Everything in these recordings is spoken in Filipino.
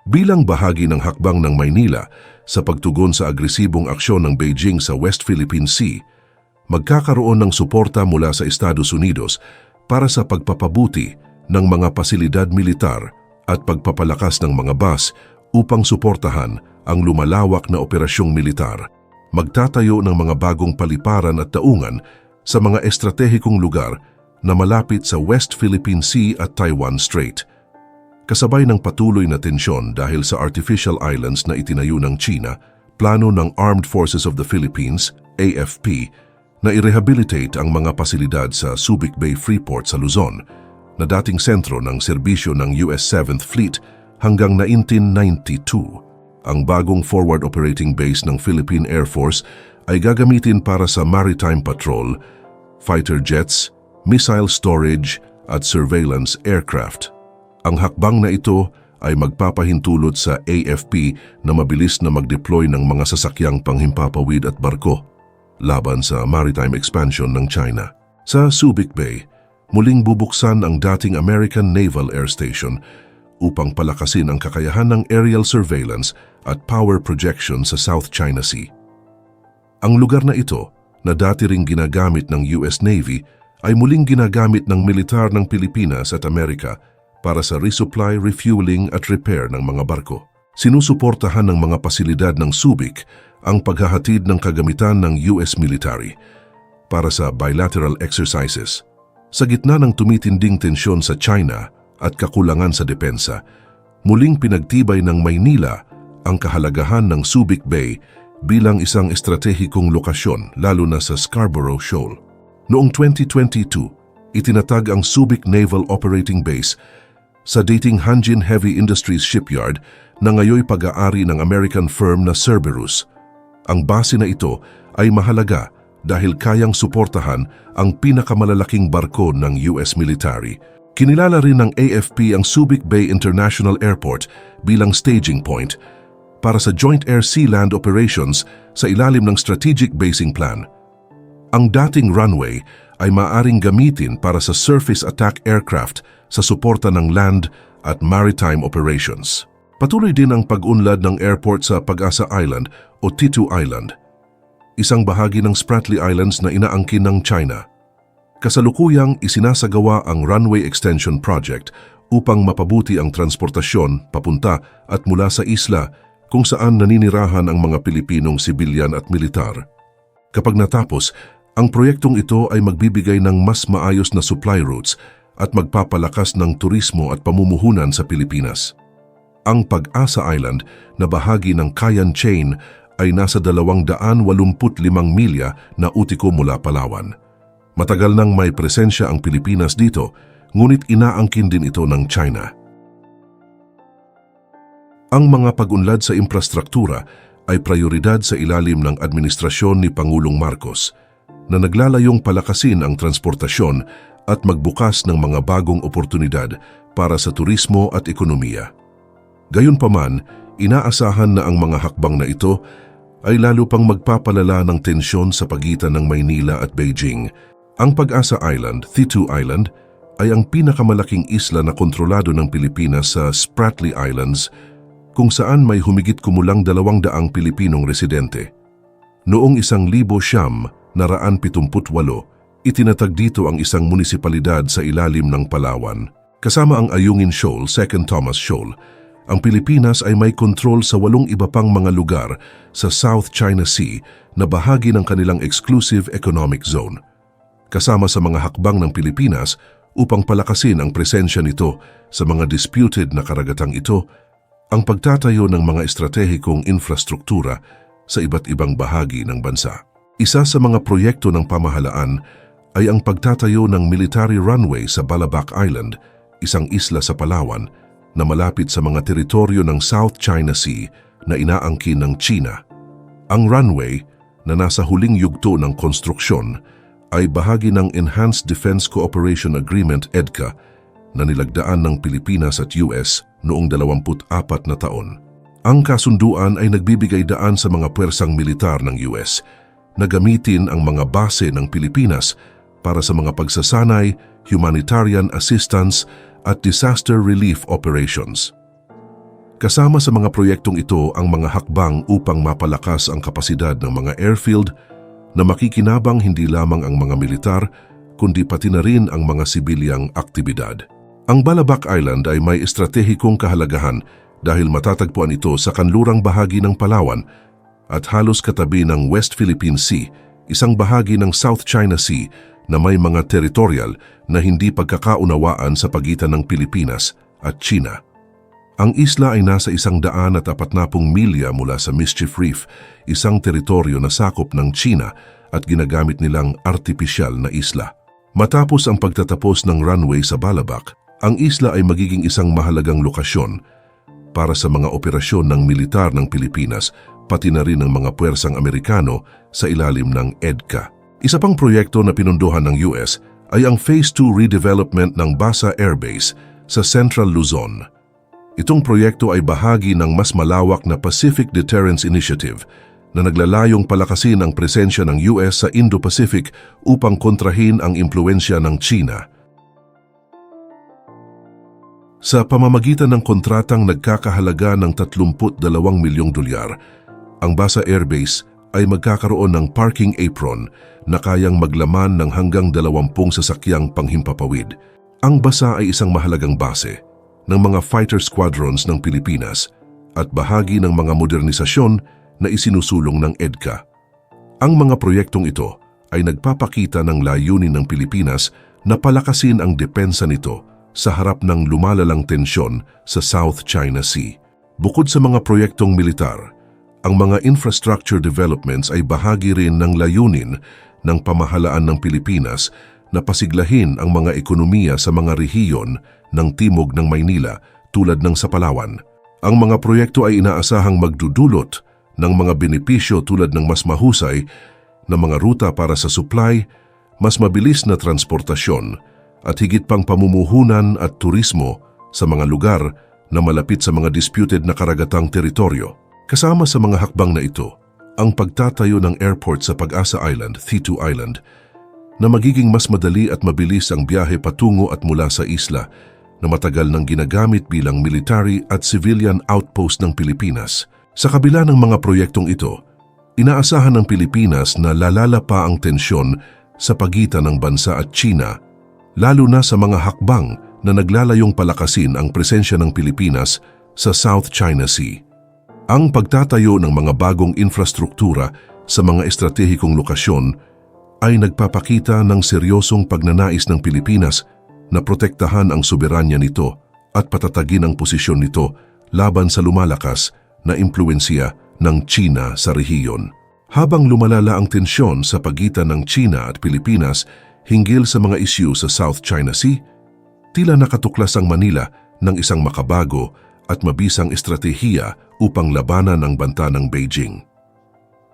Bilang bahagi ng hakbang ng Maynila sa pagtugon sa agresibong aksyon ng Beijing sa West Philippine Sea, magkakaroon ng suporta mula sa Estados Unidos para sa pagpapabuti ng mga pasilidad militar at pagpapalakas ng mga base upang suportahan ang lumalawak na operasyong militar. Magtatayo ng mga bagong paliparan at daungan sa mga estratehikong lugar na malapit sa West Philippine Sea at Taiwan Strait. Kasabay ng patuloy na tensyon dahil sa artificial islands na itinayo ng China, plano ng Armed Forces of the Philippines, AFP, na i-rehabilitate ang mga pasilidad sa Subic Bay Freeport sa Luzon, na dating sentro ng serbisyo ng US 7th Fleet hanggang 1992. Ang bagong forward operating base ng Philippine Air Force ay gagamitin para sa maritime patrol, fighter jets, missile storage at surveillance aircraft. Ang hakbang na ito ay magpapahintulot sa AFP na mabilis na mag-deploy ng mga sasakyang panghimpapawid at barko laban sa maritime expansion ng China. Sa Subic Bay, muling bubuksan ang dating American Naval Air Station upang palakasin ang kakayahan ng aerial surveillance at power projection sa South China Sea. Ang lugar na ito, na dati ring ginagamit ng US Navy, ay muling ginagamit ng militar ng Pilipinas at Amerika para sa resupply, refueling at repair ng mga barko. Sinusuportahan ng mga pasilidad ng Subic ang paghahatid ng kagamitan ng US military para sa bilateral exercises. Sa gitna ng tumitinding tensyon sa China at kakulangan sa depensa, muling pinagtibay ng Maynila ang kahalagahan ng Subic Bay bilang isang estratehikong lokasyon lalo na sa Scarborough Shoal. Noong 2022, itinatag ang Subic Naval Operating Base sa dating Hanjin Heavy Industries Shipyard na ngayoy pag-aari ng American firm na Cerberus. Ang base na ito ay mahalaga dahil kayang suportahan ang pinakamalalaking barko ng US military. Kinilala rin ng AFP ang Subic Bay International Airport bilang staging point para sa Joint Air-Sea-Land Operations sa ilalim ng Strategic Basing Plan. Ang dating runway ay maaaring gamitin para sa surface attack aircraft sa suporta ng land at maritime operations. Patuloy din ang pag-unlad ng airport sa Pag-asa Island o Titu Island, isang bahagi ng Spratly Islands na inaangkin ng China. Kasalukuyang isinasagawa ang runway extension project upang mapabuti ang transportasyon papunta at mula sa isla kung saan naninirahan ang mga Pilipinong sibilyan at militar. Kapag natapos, ang proyektong ito ay magbibigay ng mas maayos na supply routes at magpapalakas ng turismo at pamumuhunan sa Pilipinas. Ang Pag-asa Island na bahagi ng Cayenne Chain ay nasa 285 milya na utiko mula Palawan. Matagal nang may presensya ang Pilipinas dito, ngunit inaangkin din ito ng China. Ang mga pag-unlad sa infrastruktura ay prioridad sa ilalim ng administrasyon ni Pangulong Marcos, na naglalayong palakasin ang transportasyon at magbukas ng mga bagong oportunidad para sa turismo at ekonomiya. Gayunpaman, inaasahan na ang mga hakbang na ito ay lalo pang magpapalala ng tensyon sa pagitan ng Maynila at Beijing. Ang Pag-asa Island, Titu Island, ay ang pinakamalaking isla na kontrolado ng Pilipinas sa Spratly Islands, kung saan may humigit kumulang 200 Pilipinong residente. Noong 1978, itinatag dito ang isang munisipalidad sa ilalim ng Palawan. Kasama ang Ayungin Shoal, Second Thomas Shoal, ang Pilipinas ay may kontrol sa 8 iba pang mga lugar sa South China Sea na bahagi ng kanilang exclusive economic zone. Kasama sa mga hakbang ng Pilipinas upang palakasin ang presensya nito sa mga disputed na karagatang ito, ang pagtatayo ng mga estratehikong infrastruktura sa iba't ibang bahagi ng bansa. Isa sa mga proyekto ng pamahalaan ay ang pagtatayo ng military runway sa Balabac Island, isang isla sa Palawan na malapit sa mga teritoryo ng South China Sea na inaangkin ng China. Ang runway, na nasa huling yugto ng konstruksyon, ay bahagi ng Enhanced Defense Cooperation Agreement EDCA na nilagdaan ng Pilipinas at US noong 24 na taon. Ang kasunduan ay nagbibigay daan sa mga puwersang militar ng US na gamitin ang mga base ng Pilipinas para sa mga pagsasanay, humanitarian assistance at disaster relief operations. Kasama sa mga proyektong ito ang mga hakbang upang mapalakas ang kapasidad ng mga airfield na makikinabang hindi lamang ang mga militar, kundi pati na rin ang mga sibilyang aktibidad. Ang Balabac Island ay may estratehikong kahalagahan dahil matatagpuan ito sa kanlurang bahagi ng Palawan at halos katabi ng West Philippine Sea, isang bahagi ng South China Sea na may mga territorial na hindi pagkakaunawaan sa pagitan ng Pilipinas at China. Ang isla ay nasa 140 milya mula sa Mischief Reef, isang teritoryo na sakop ng China at ginagamit nilang artipisyal na isla. Matapos ang pagtatapos ng runway sa Balabac, ang isla ay magiging isang mahalagang lokasyon para sa mga operasyon ng militar ng Pilipinas, pati na rin ng mga puwersang Amerikano sa ilalim ng EDCA. Isa pang proyekto na pinunduhan ng US ay ang Phase 2 redevelopment ng Basa Air Base sa Central Luzon. Itong proyekto ay bahagi ng mas malawak na Pacific Deterrence Initiative na naglalayong palakasin ang presensya ng US sa Indo-Pacific upang kontrahin ang impluensya ng China. Sa pamamagitan ng kontratang nagkakahalaga ng $32 milyong, ang Basa Air Base ay magkakaroon ng parking apron na kayang maglaman ng hanggang 20 sasakyang panghimpapawid. Ang Basa ay isang mahalagang base ng mga fighter squadrons ng Pilipinas at bahagi ng mga modernisasyon na isinusulong ng EDCA. Ang mga proyektong ito ay nagpapakita ng layunin ng Pilipinas na palakasin ang depensa nito sa harap ng lumalalang tensyon sa South China Sea. Bukod sa mga proyektong militar, ang mga infrastructure developments ay bahagi rin ng layunin ng pamahalaan ng Pilipinas na pasiglahin ang mga ekonomiya sa mga rehiyon ng timog ng Maynila tulad ng sa Palawan. Ang mga proyekto ay inaasahang magdudulot ng mga benepisyo tulad ng mas mahusay na mga ruta para sa supply, mas mabilis na transportasyon, at higit pang pamumuhunan at turismo sa mga lugar na malapit sa mga disputed na karagatang teritoryo. Kasama sa mga hakbang na ito, ang pagtatayo ng airport sa Pag-asa Island, Thitu Island, na magiging mas madali at mabilis ang biyahe patungo at mula sa isla na matagal nang ginagamit bilang military at civilian outpost ng Pilipinas. Sa kabila ng mga proyektong ito, inaasahan ng Pilipinas na lalala pa ang tensyon sa pagitan ng bansa at China, lalo na sa mga hakbang na naglalayong palakasin ang presensya ng Pilipinas sa South China Sea. Ang pagtatayo ng mga bagong infrastruktura sa mga estratehikong lokasyon ay nagpapakita ng seryosong pagnanais ng Pilipinas na protektahan ang soberanya nito at patatagin ang posisyon nito laban sa lumalakas na impluensya ng China sa rehiyon. Habang lumalala ang tensyon sa pagitan ng China at Pilipinas hinggil sa mga isyu sa South China Sea, tila nakatuklas ang Manila ng isang makabago at mabisang estratehiya upang labanan ang banta ng Beijing.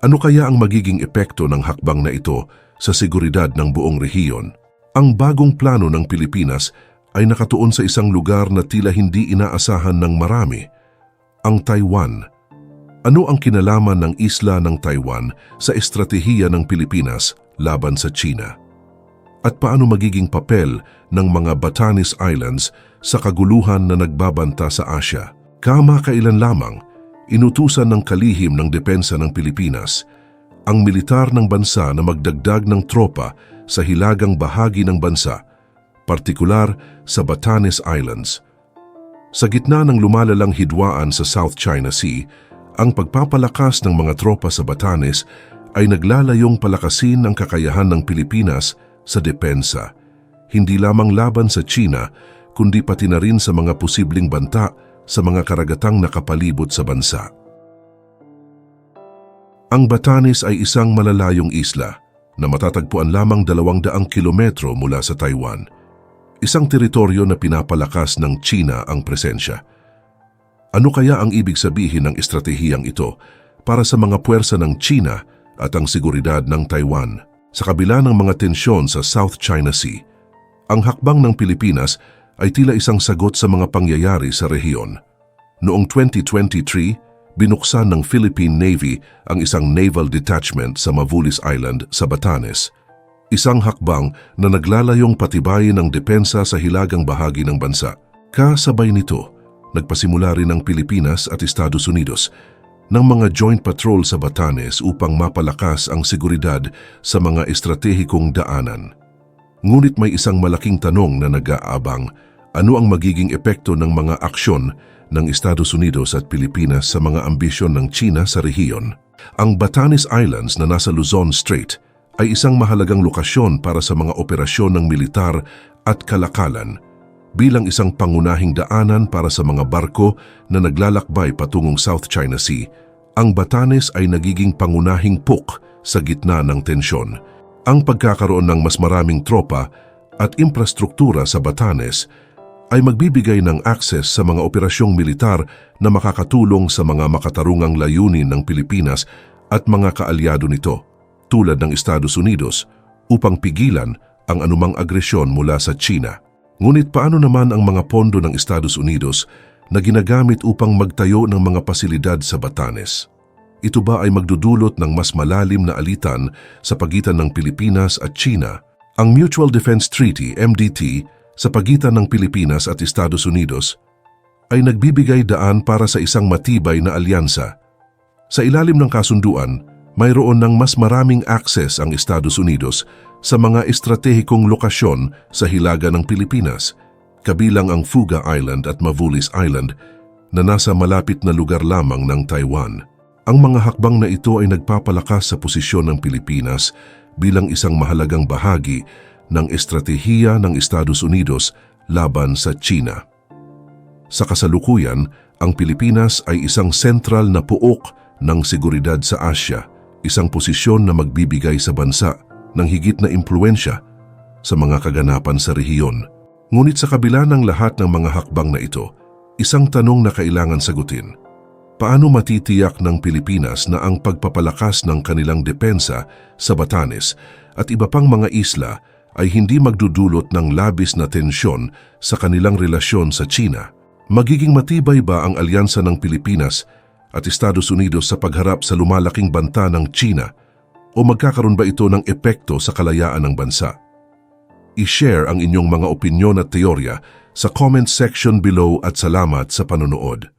Ano kaya ang magiging epekto ng hakbang na ito sa seguridad ng buong rehiyon? Ang bagong plano ng Pilipinas ay nakatuon sa isang lugar na tila hindi inaasahan ng marami, ang Taiwan. Ano ang kinalaman ng isla ng Taiwan sa estratehiya ng Pilipinas laban sa China? At paano magiging papel ng mga Batanes Islands sa kaguluhan na nagbabanta sa Asya? Kamakailan lamang, inutusan ng kalihim ng depensa ng Pilipinas ang militar ng bansa na magdagdag ng tropa sa hilagang bahagi ng bansa, partikular sa Batanes Islands. Sa gitna ng lumalalang hidwaan sa South China Sea, ang pagpapalakas ng mga tropa sa Batanes ay naglalayong palakasin ang kakayahan ng Pilipinas sa depensa, hindi lamang laban sa China, kundi pati na rin sa mga posibleng banta sa mga karagatang nakapalibot sa bansa. Ang Batanes ay isang malalayong isla na matatagpuan lamang 200 kilometro mula sa Taiwan, isang teritoryo na pinapalakas ng China ang presensya. Ano kaya ang ibig sabihin ng estratehiyang ito para sa mga puwersa ng China at ang seguridad ng Taiwan? Sa kabila ng mga tensyon sa South China Sea, ang hakbang ng Pilipinas ay tila isang sagot sa mga pangyayari sa rehiyon. Noong 2023, binuksan ng Philippine Navy ang isang naval detachment sa Mavulis Island sa Batanes, isang hakbang na naglalayong patibayin ang depensa sa hilagang bahagi ng bansa. Kasabay nito, nagpasimula rin ang Pilipinas at Estados Unidos ng mga joint patrol sa Batanes upang mapalakas ang seguridad sa mga estratehikong daanan. Ngunit may isang malaking tanong na nag-aabang: ano ang magiging epekto ng mga aksyon ng Estados Unidos at Pilipinas sa mga ambisyon ng China sa rehiyon? Ang Batanes Islands na nasa Luzon Strait ay isang mahalagang lokasyon para sa mga operasyon ng militar at kalakalan, bilang isang pangunahing daanan para sa mga barko na naglalakbay patungong South China Sea. Ang Batanes ay nagiging pangunahing puk sa gitna ng tensyon. Ang pagkakaroon ng mas maraming tropa at infrastruktura sa Batanes ay magbibigay ng access sa mga operasyong militar na makakatulong sa mga makatarungang layunin ng Pilipinas at mga kaalyado nito, tulad ng Estados Unidos, upang pigilan ang anumang agresyon mula sa China. Ngunit paano naman ang mga pondo ng Estados Unidos na ginagamit upang magtayo ng mga pasilidad sa Batanes? Ito ba ay magdudulot ng mas malalim na alitan sa pagitan ng Pilipinas at China? Ang Mutual Defense Treaty, MDT, sa pagitan ng Pilipinas at Estados Unidos ay nagbibigay daan para sa isang matibay na alyansa. Sa ilalim ng kasunduan, mayroon ng mas maraming access ang Estados Unidos sa mga estratehikong lokasyon sa hilaga ng Pilipinas, kabilang ang Fuga Island at Mavulis Island na nasa malapit na lugar lamang ng Taiwan. Ang mga hakbang na ito ay nagpapalakas sa posisyon ng Pilipinas bilang isang mahalagang bahagi ng estratehiya ng Estados Unidos laban sa China. Sa kasalukuyan, ang Pilipinas ay isang sentral na puok ng seguridad sa Asya, isang posisyon na magbibigay sa bansa ng higit na impluwensya sa mga kaganapan sa rehiyon. Ngunit sa kabila ng lahat ng mga hakbang na ito, isang tanong na kailangan sagutin: paano matitiyak ng Pilipinas na ang pagpapalakas ng kanilang depensa sa Batanes at iba pang mga isla ay hindi magdudulot ng labis na tensyon sa kanilang relasyon sa China? Magiging matibay ba ang alyansa ng Pilipinas at Estados Unidos sa pagharap sa lumalaking banta ng China, o magkakaroon ba ito ng epekto sa kalayaan ng bansa? I-share ang inyong mga opinyon at teorya sa comment section below at salamat sa panonood.